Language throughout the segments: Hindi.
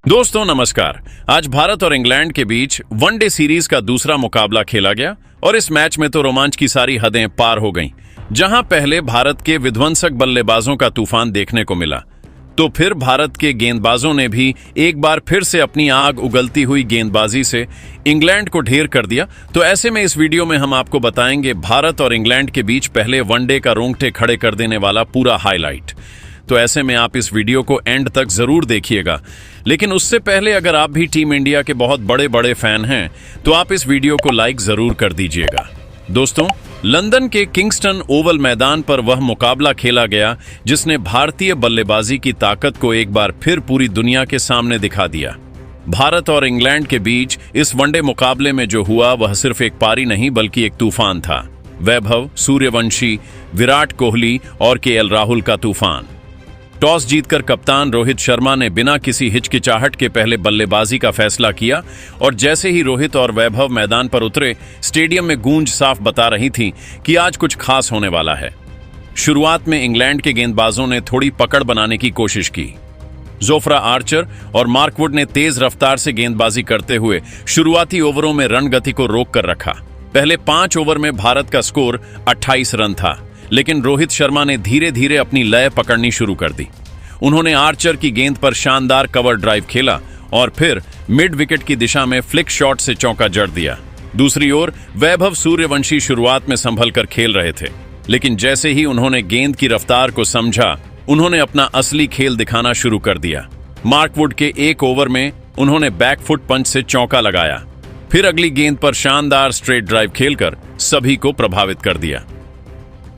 दोस्तों नमस्कार। आज भारत और इंग्लैंड के बीच वनडे सीरीज का दूसरा मुकाबला खेला गया और इस मैच में तो रोमांच की सारी हदें पार हो गईं। जहां पहले भारत के विध्वंसक बल्लेबाजों का तूफान देखने को मिला, तो फिर भारत के गेंदबाजों ने भी एक बार फिर से अपनी आग उगलती हुई गेंदबाजी से इंग्लैंड को ढेर कर दिया। तो ऐसे में इस वीडियो में हम आपको बताएंगे भारत और इंग्लैंड के बीच पहले वनडे का रोंगटे खड़े कर देने वाला पूरा हाईलाइट। तो ऐसे में आप इस वीडियो को एंड तक जरूर देखिएगा। लेकिन उससे पहले अगर आप भी टीम इंडिया के बहुत बड़े बड़े फैन हैं तो आप इस वीडियो को लाइक जरूर कर दीजिएगा। दोस्तों, लंदन के किंगस्टन ओवल मैदान पर वह मुकाबला खेला गया जिसने भारतीय बल्लेबाजी की ताकत को एक बार फिर पूरी दुनिया के सामने दिखा दिया। भारत और इंग्लैंड के बीच इस वनडे मुकाबले में जो हुआ वह सिर्फ एक पारी नहीं बल्कि एक तूफान था। वैभव सूर्यवंशी, विराट कोहली और केएल राहुल का तूफान। टॉस जीतकर कप्तान रोहित शर्मा ने बिना किसी हिचकिचाहट के पहले बल्लेबाजी का फैसला किया और जैसे ही रोहित और वैभव मैदान पर उतरे, स्टेडियम में गूंज साफ बता रही थी कि आज कुछ खास होने वाला है। शुरुआत में इंग्लैंड के गेंदबाजों ने थोड़ी पकड़ बनाने की कोशिश की। जोफ्रा आर्चर और मार्क वुड ने तेज रफ्तार से गेंदबाजी करते हुए शुरुआती ओवरों में रन गति को रोक कर रखा। पहले 5 ओवर में भारत का स्कोर 28 रन था, लेकिन रोहित शर्मा ने धीरे धीरे अपनी लय पकड़नी शुरू कर दी। उन्होंने आर्चर की गेंद पर शानदार कवर ड्राइव खेला और फिर मिड विकेट की दिशा में फ्लिक शॉट से चौका जड़ दिया। दूसरी ओर वैभव सूर्यवंशी शुरुआत में संभल कर खेल रहे थे, लेकिन जैसे ही उन्होंने गेंद की रफ्तार को समझा, उन्होंने अपना असली खेल दिखाना शुरू कर दिया। मार्क वुड के एक ओवर में उन्होंने बैकफुट पंच से चौका लगाया, फिर अगली गेंद पर शानदार स्ट्रेट ड्राइव खेलकर सभी को प्रभावित कर दिया।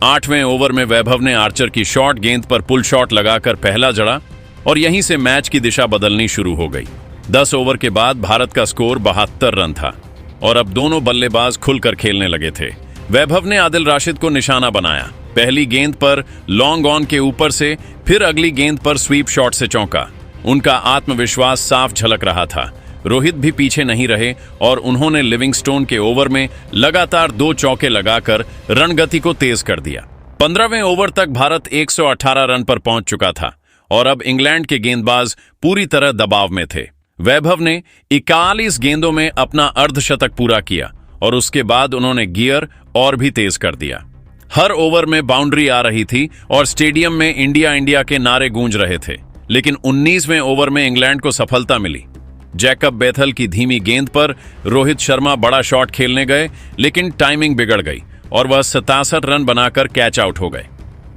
8वें ओवर में वैभव ने आर्चर की शॉर्ट गेंद पर पुल शॉट लगाकर पहला जड़ा और यहीं से मैच की दिशा बदलनी शुरू हो गई। 10 ओवर के बाद भारत का स्कोर 72 रन था और अब दोनों बल्लेबाज खुलकर खेलने लगे थे। वैभव ने आदिल राशिद को निशाना बनाया। पहली गेंद पर लॉन्ग ऑन के ऊपर से, फिर अगली गेंद पर स्वीप शॉट से चौका। उनका आत्मविश्वास साफ झलक रहा था। रोहित भी पीछे नहीं रहे और उन्होंने लिविंगस्टोन के ओवर में लगातार 2 चौके लगाकर रन गति को तेज कर दिया। 15वें ओवर तक भारत 118 रन पर पहुंच चुका था और अब इंग्लैंड के गेंदबाज पूरी तरह दबाव में थे। वैभव ने 41 गेंदों में अपना अर्धशतक पूरा किया और उसके बाद उन्होंने गियर और भी तेज कर दिया। हर ओवर में बाउंड्री आ रही थी और स्टेडियम में इंडिया इंडिया के नारे गूंज रहे थे, लेकिन 19वें ओवर में इंग्लैंड को सफलता मिली। जैकब बेथल की धीमी गेंद पर रोहित शर्मा बड़ा शॉट खेलने गए, लेकिन टाइमिंग बिगड़ गई और वह 67 रन बनाकर कैच आउट हो गए।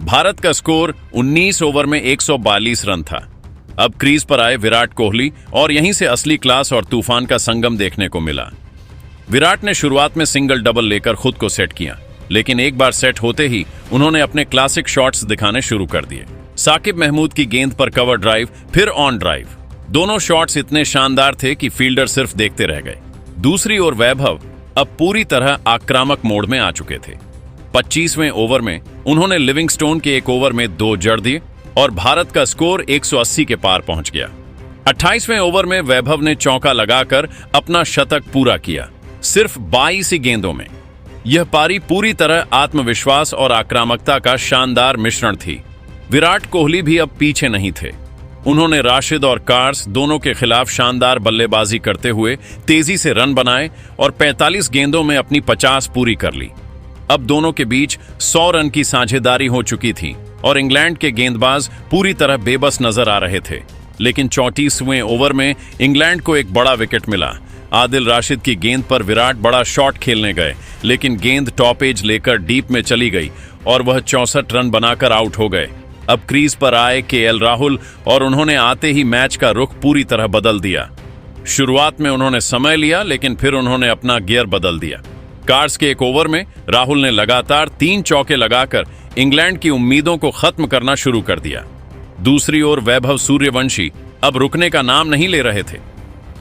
भारत का स्कोर 19 ओवर में 142 रन था। अब क्रीज पर आए विराट कोहली और यहीं से असली क्लास और तूफान का संगम देखने को मिला। विराट ने शुरुआत में सिंगल डबल लेकर खुद को सेट किया, लेकिन एक बार सेट होते ही उन्होंने अपने क्लासिक शॉट्स दिखाने शुरू कर दिए। साकिब महमूद की गेंद पर कवर ड्राइव, फिर ऑन ड्राइव। दोनों शॉट्स इतने शानदार थे कि फील्डर सिर्फ देखते रह गए। दूसरी ओर वैभव अब पूरी तरह आक्रामक मोड में आ चुके थे। 25वें ओवर में उन्होंने लिविंगस्टोन के एक ओवर में 2 जड़ दिए और भारत का स्कोर 180 के पार पहुंच गया। 28वें ओवर में वैभव ने चौका लगाकर अपना शतक पूरा किया, सिर्फ 22 ही गेंदों में। यह पारी पूरी तरह आत्मविश्वास और आक्रामकता का शानदार मिश्रण थी। विराट कोहली भी अब पीछे नहीं थे। उन्होंने राशिद और कार्स दोनों के खिलाफ शानदार बल्लेबाजी करते हुए तेजी से रन बनाए और 45 गेंदों में अपनी 50 पूरी कर ली। अब दोनों के बीच 100 रन की साझेदारी हो चुकी थी और इंग्लैंड के गेंदबाज पूरी तरह बेबस नजर आ रहे थे। लेकिन 34वें ओवर में इंग्लैंड को एक बड़ा विकेट मिला। आदिल राशिद की गेंद पर विराट बड़ा शॉट खेलने गए, लेकिन गेंद टॉप एज लेकर डीप में चली गई और वह 64 रन बनाकर आउट हो गए। अब क्रीज पर आए केएल राहुल और उन्होंने आते ही मैच का रुख पूरी तरह बदल दिया। शुरुआत में उन्होंने समय लिया, लेकिन फिर उन्होंने अपना गियर बदल दिया। कार्स के एक ओवर में राहुल ने लगातार 3 चौके लगाकर इंग्लैंड की उम्मीदों को खत्म करना शुरू कर दिया। दूसरी ओर वैभव सूर्यवंशी अब रुकने का नाम नहीं ले रहे थे।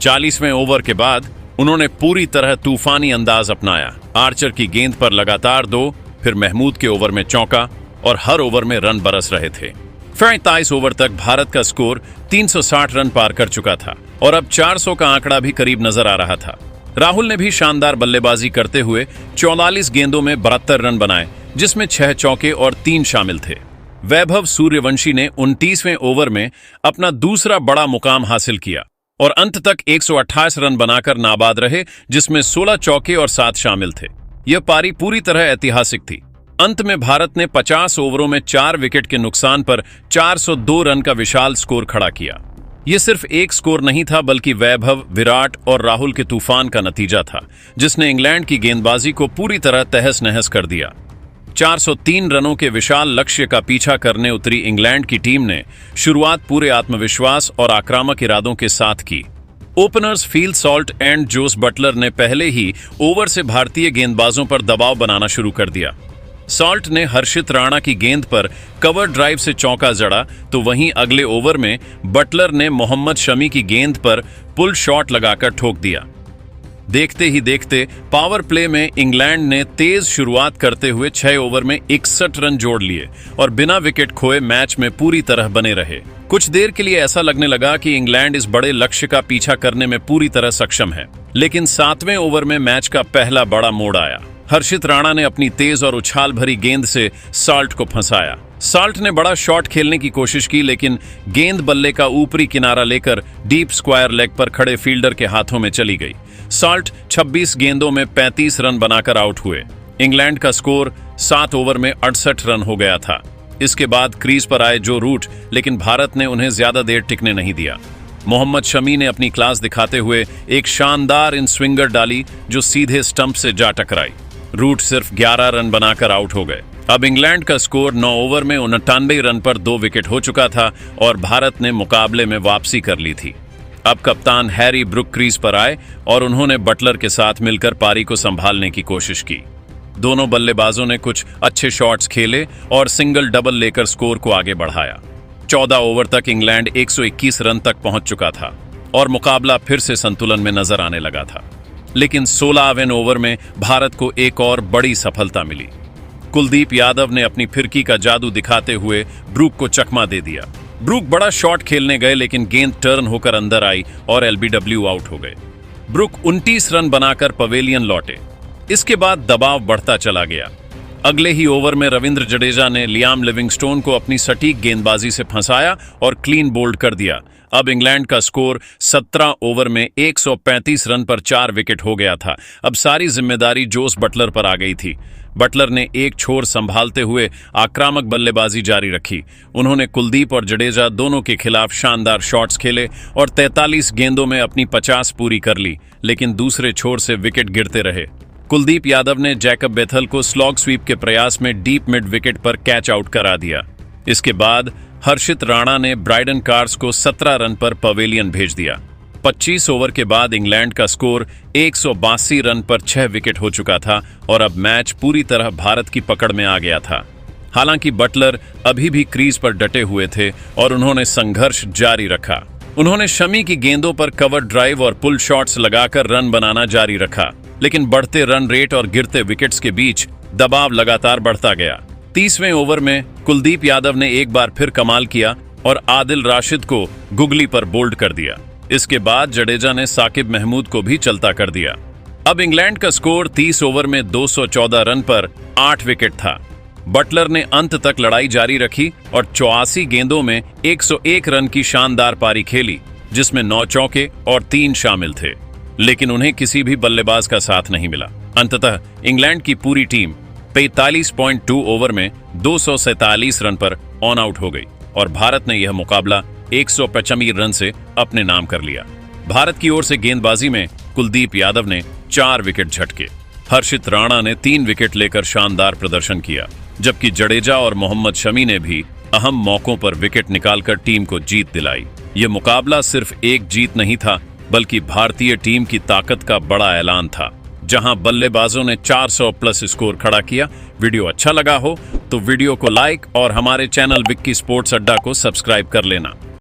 40वें ओवर के बाद उन्होंने पूरी तरह तूफानी अंदाज अपनाया। आर्चर की गेंद पर लगातार 2, फिर महमूद के ओवर में चौका और हर ओवर में रन बरस रहे थे। 27 ओवर तक भारत का स्कोर 360 रन पार कर चुका था और अब 400 का आंकड़ा भी करीब नजर आ रहा था। राहुल ने भी शानदार बल्लेबाजी करते हुए 44 गेंदों में 72 रन बनाए, जिसमें 6 चौके और 3 शामिल थे। वैभव सूर्यवंशी ने 29वें ओवर में अपना दूसरा बड़ा मुकाम हासिल किया। और अंत तक 128 रन बनाकर नाबाद रहे, जिसमें 16 चौके और 7 शामिल थे। यह पारी पूरी तरह ऐतिहासिक थी। अंत में भारत ने 50 ओवरों में 4 विकेट के नुकसान पर 402 रन का विशाल स्कोर खड़ा किया। यह सिर्फ एक स्कोर नहीं था, बल्कि वैभव, विराट और राहुल के तूफान का नतीजा था, जिसने इंग्लैंड की गेंदबाजी को पूरी तरह तहस नहस कर दिया। 403 रनों के विशाल लक्ष्य का पीछा करने उतरी इंग्लैंड की टीम ने शुरुआत पूरे आत्मविश्वास और आक्रामक इरादों के साथ की। Openers Phil Salt and Jos Buttler ने पहले ही ओवर से भारतीय गेंदबाजों पर दबाव बनाना शुरू कर दिया। सॉल्ट ने हर्षित राणा की गेंद पर कवर ड्राइव से चौका जड़ा, तो वहीं अगले ओवर में बटलर ने मोहम्मद शमी की गेंद पर पुल शॉट लगाकर ठोक दिया। देखते ही देखते पावर प्ले में इंग्लैंड ने तेज शुरुआत करते हुए 6 ओवर में 61 रन जोड़ लिए और बिना विकेट खोए मैच में पूरी तरह बने रहे। कुछ देर के लिए ऐसा लगने लगा कि इंग्लैंड इस बड़े लक्ष्य का पीछा करने में पूरी तरह सक्षम है, लेकिन 7वें ओवर में मैच का पहला बड़ा मोड़ आया। हर्षित राणा ने अपनी तेज और उछाल भरी गेंद से सॉल्ट को फंसाया। सॉल्ट ने बड़ा शॉट खेलने की कोशिश की, लेकिन गेंद बल्ले का ऊपरी किनारा लेकर डीप स्क्वायर लेग पर खड़े फील्डर के हाथों में चली गई। सॉल्ट 26 गेंदों में 35 रन बनाकर आउट हुए। इंग्लैंड का स्कोर 7 ओवर में 68 रन हो गया था। इसके बाद क्रीज पर आए जो रूट, लेकिन भारत ने उन्हें ज्यादा देर टिकने नहीं दिया। मोहम्मद शमी ने अपनी क्लास दिखाते हुए एक शानदार इन स्विंगर डाली, जो सीधे स्टंप से जा टकराई। रूट सिर्फ 11 रन बनाकर आउट हो गए। अब इंग्लैंड का स्कोर 9 ओवर में 99 रन पर 2 विकेट हो चुका था और भारत ने मुकाबले में वापसी कर ली थी। अब कप्तान हैरी ब्रुक क्रीज पर आए और उन्होंने बटलर के साथ मिलकर पारी को संभालने की कोशिश की। दोनों बल्लेबाजों ने कुछ अच्छे शॉट्स खेले और सिंगल डबल लेकर स्कोर को आगे बढ़ाया। 14 ओवर तक इंग्लैंड 121 रन तक पहुंच चुका था और मुकाबला फिर से संतुलन में नजर आने लगा था। लेकिन 16वें ओवर में भारत को एक और बड़ी सफलता मिली। कुलदीप यादव ने अपनी फिरकी का जादू दिखाते हुए ब्रूक को चकमा दे दिया। ब्रूक बड़ा शॉट खेलने गए, लेकिन गेंद टर्न होकर अंदर आई और एलबीडब्ल्यू आउट हो गए। ब्रूक 29 रन बनाकर पवेलियन लौटे। इसके बाद दबाव बढ़ता चला गया। अगले ही ओवर में रविंद्र जडेजा ने लियाम लिविंगस्टोन को अपनी सटीक गेंदबाजी से फंसाया और क्लीन बोल्ड कर दिया। अब इंग्लैंड का स्कोर 17 ओवर में 135 रन पर 4 विकेट हो गया था। अब सारी जिम्मेदारी जोस बटलर पर आ गई थी। बटलर ने एक छोर संभालते हुए आक्रामक बल्लेबाजी जारी रखी। उन्होंने कुलदीप और जडेजा दोनों के खिलाफ शानदार शॉट्स खेले और 43 गेंदों में अपनी 50 पूरी कर ली, लेकिन दूसरे छोर से विकेट गिरते रहे। कुलदीप यादव ने जैकब बेथल को स्लॉग स्वीप के प्रयास में डीप मिड विकेट पर कैच आउट करा दिया। इसके बाद हर्षित राणा ने ब्राइडन कार्स को 17 रन पर पवेलियन भेज दिया। 25 ओवर के बाद इंग्लैंड का स्कोर 182 रन पर 6 विकेट हो चुका था और अब मैच पूरी तरह भारत की पकड़ में आ गया था। हालांकि बटलर अभी भी क्रीज पर डटे हुए थे और उन्होंने संघर्ष जारी रखा। उन्होंने शमी की गेंदों पर कवर ड्राइव और पुल शॉट्स लगाकर रन बनाना जारी रखा, लेकिन बढ़ते रन रेट और गिरते विकेट्स के बीच दबाव लगातार बढ़ता गया। 30वें ओवर में कुलदीप यादव ने एक बार फिर कमाल किया और आदिल राशिद को गुगली पर बोल्ड कर दिया। इसके बाद जडेजा ने साकिब महमूद को भी चलता कर दिया। अब इंग्लैंड का स्कोर 30 ओवर में 214 रन पर 8 विकेट था। बटलर ने अंत तक लड़ाई जारी रखी और 84 गेंदों में 101 रन की शानदार पारी खेली, जिसमें 9 चौके और 3 शामिल थे, लेकिन उन्हें किसी भी बल्लेबाज का साथ नहीं मिला। अंततः इंग्लैंड की पूरी टीम 45.2 ओवर में 247 रन पर ऑन आउट हो गई और भारत ने यह मुकाबला 195 रन से अपने नाम कर लिया। भारत की ओर से गेंदबाजी में कुलदीप यादव ने 4 विकेट झटके। हर्षित राणा ने 3 विकेट लेकर शानदार प्रदर्शन किया, जबकि जडेजा और मोहम्मद शमी ने भी अहम मौकों पर विकेट निकालकर टीम को जीत दिलाई। यह मुकाबला सिर्फ एक जीत नहीं था, बल्कि भारतीय टीम की ताकत का बड़ा ऐलान था, जहां बल्लेबाजों ने 400 प्लस स्कोर खड़ा किया। वीडियो अच्छा लगा हो तो वीडियो को लाइक और हमारे चैनल विक्की स्पोर्ट्स अड्डा को सब्सक्राइब कर लेना।